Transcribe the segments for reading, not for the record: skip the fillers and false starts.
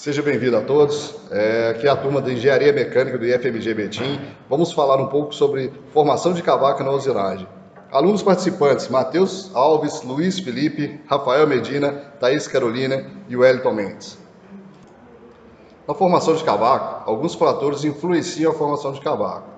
Seja bem-vindo a todos. Aqui é a turma da Engenharia Mecânica do IFMG Betim. Vamos falar um pouco sobre formação de cavaco na usinagem. Alunos participantes: Matheus Alves, Luiz Felipe, Rafael Medina, Thaís Carolina e Wellington Mendes. Na formação de cavaco, alguns fatores influenciam a formação de cavaco,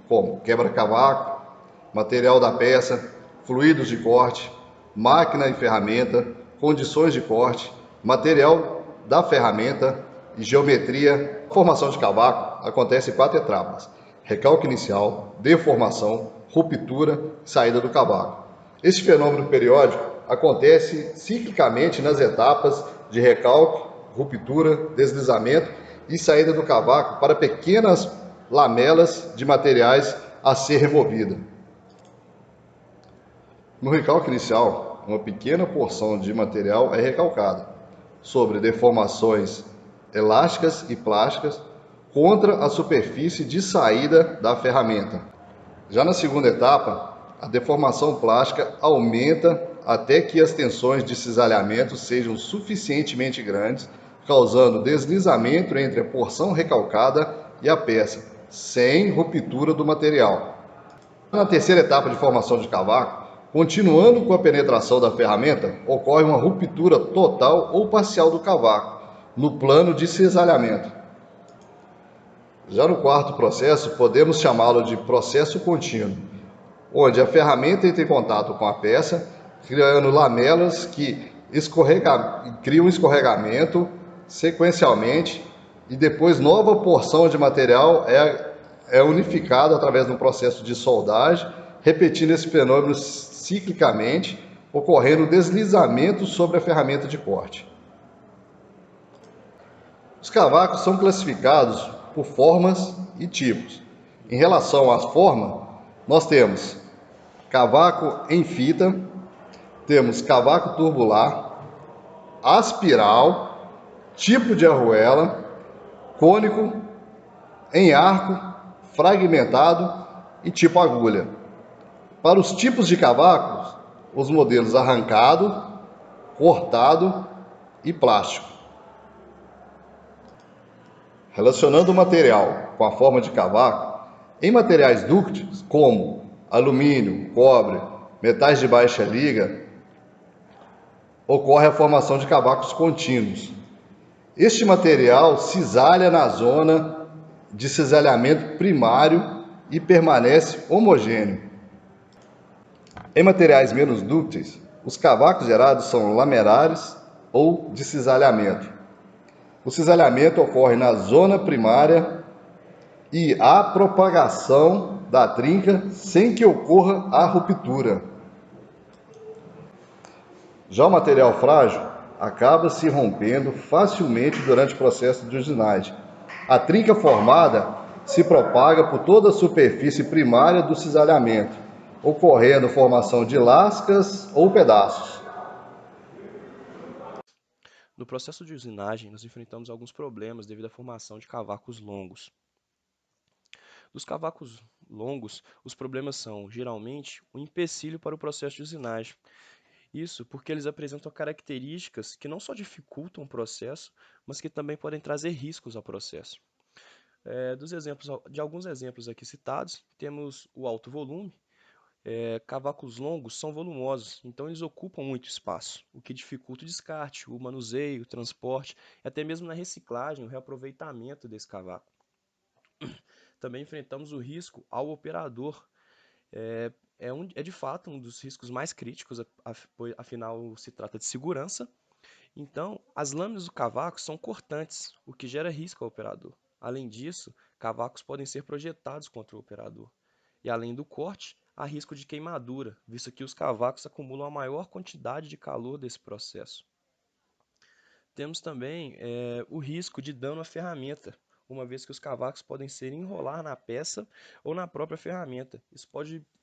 como quebra-cavaco, material da peça, fluidos de corte, máquina e ferramenta, condições de corte, material da ferramenta e geometria. A formação de cavaco acontece em 4 etapas: recalque inicial, deformação, ruptura e saída do cavaco. Este fenômeno periódico acontece ciclicamente nas etapas de recalque, ruptura, deslizamento e saída do cavaco para pequenas lamelas de materiais a ser removida. No recalque inicial, uma pequena porção de material é recalcada sobre deformações elásticas e plásticas contra a superfície de saída da ferramenta. Já na segunda etapa, a deformação plástica aumenta até que as tensões de cisalhamento sejam suficientemente grandes, causando deslizamento entre a porção recalcada e a peça, sem ruptura do material. Na terceira etapa de formação de cavaco, continuando com a penetração da ferramenta, ocorre uma ruptura total ou parcial do cavaco, no plano de cisalhamento. Já no quarto processo, podemos chamá-lo de processo contínuo, onde a ferramenta entra em contato com a peça, criando lamelas que criam escorregamento sequencialmente e depois nova porção de material é unificada através de um processo de soldagem, repetindo esse fenômeno ciclicamente, ocorrendo deslizamento sobre a ferramenta de corte. Os cavacos são classificados por formas e tipos. Em relação às formas, nós temos cavaco em fita, temos cavaco tubular, aspiral, tipo de arruela, cônico, em arco, fragmentado e tipo agulha. Para os tipos de cavacos, os modelos arrancado, cortado e plástico. Relacionando o material com a forma de cavaco, em materiais dúcteis como alumínio, cobre, metais de baixa liga, ocorre a formação de cavacos contínuos. Este material cisalha na zona de cisalhamento primário e permanece homogêneo. Em materiais menos dúcteis, os cavacos gerados são lamelares ou de cisalhamento. O cisalhamento ocorre na zona primária e há propagação da trinca sem que ocorra a ruptura. Já o material frágil acaba se rompendo facilmente durante o processo de usinagem. A trinca formada se propaga por toda a superfície primária do cisalhamento, ocorrendo formação de lascas ou pedaços. No processo de usinagem, nós enfrentamos alguns problemas devido à formação de cavacos longos. Dos cavacos longos, os problemas são, geralmente, um empecilho para o processo de usinagem. Isso porque eles apresentam características que não só dificultam o processo, mas que também podem trazer riscos ao processo. De alguns exemplos aqui citados, temos o alto volume. Cavacos longos são volumosos, então eles ocupam muito espaço, o que dificulta o descarte, o manuseio, o transporte e até mesmo na reciclagem, o reaproveitamento desse cavaco. Também enfrentamos o risco ao operador. É de fato um dos riscos mais críticos, afinal se trata de segurança. Então, as lâminas do cavaco são cortantes, o que gera risco ao operador. Além disso, cavacos podem ser projetados contra o operador. E além do corte, há risco de queimadura, visto que os cavacos acumulam a maior quantidade de calor desse processo. Temos também o risco de dano à ferramenta, uma vez que os cavacos podem se enrolar na peça ou na própria ferramenta. Isso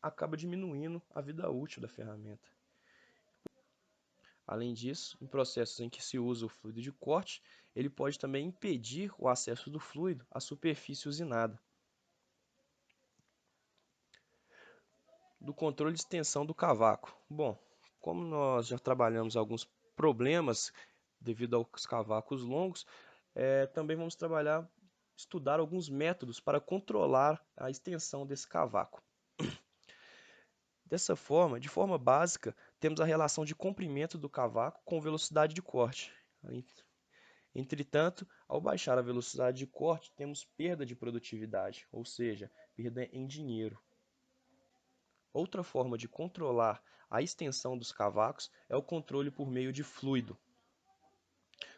acaba diminuindo a vida útil da ferramenta. Além disso, em processos em que se usa o fluido de corte, ele pode também impedir o acesso do fluido à superfície usinada. Do controle de extensão do cavaco. Bom, como nós já trabalhamos alguns problemas devido aos cavacos longos, também vamos estudar alguns métodos para controlar a extensão desse cavaco. Dessa forma, de forma básica, temos a relação de comprimento do cavaco com velocidade de corte. Entretanto, ao baixar a velocidade de corte, temos perda de produtividade, ou seja, perda em dinheiro. Outra forma de controlar a extensão dos cavacos é o controle por meio de fluido.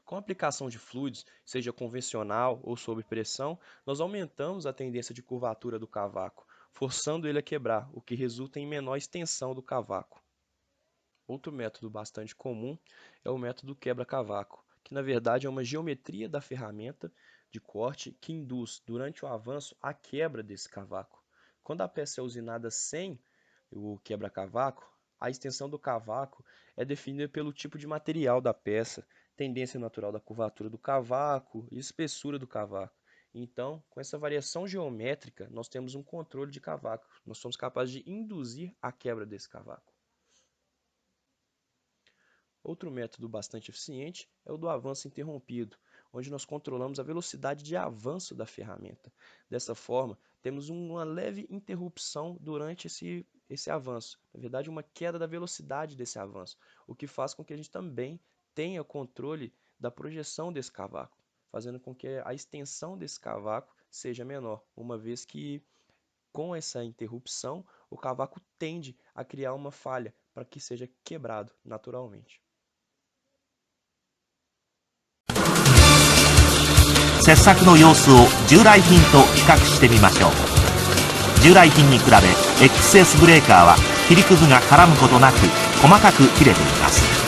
Com a aplicação de fluidos, seja convencional ou sob pressão, nós aumentamos a tendência de curvatura do cavaco, forçando ele a quebrar, o que resulta em menor extensão do cavaco. Outro método bastante comum é o método quebra-cavaco, que na verdade é uma geometria da ferramenta de corte que induz, durante o avanço, a quebra desse cavaco. Quando a peça é usinada sem o quebra-cavaco, a extensão do cavaco é definida pelo tipo de material da peça, tendência natural da curvatura do cavaco e espessura do cavaco. Então, com essa variação geométrica, nós temos um controle de cavaco. Nós somos capazes de induzir a quebra desse cavaco. Outro método bastante eficiente é o do avanço interrompido, onde nós controlamos a velocidade de avanço da ferramenta. Dessa forma, temos uma leve interrupção durante esse avanço, na verdade uma queda da velocidade desse avanço, o que faz com que a gente também tenha controle da projeção desse cavaco, fazendo com que a extensão desse cavaco seja menor, uma vez que com essa interrupção o cavaco tende a criar uma falha para que seja quebrado naturalmente. 切削の様子を従来品と比較してみましょう。従来品に比べ XS ブレーカーは切りくずが絡むことなく細かく切れています。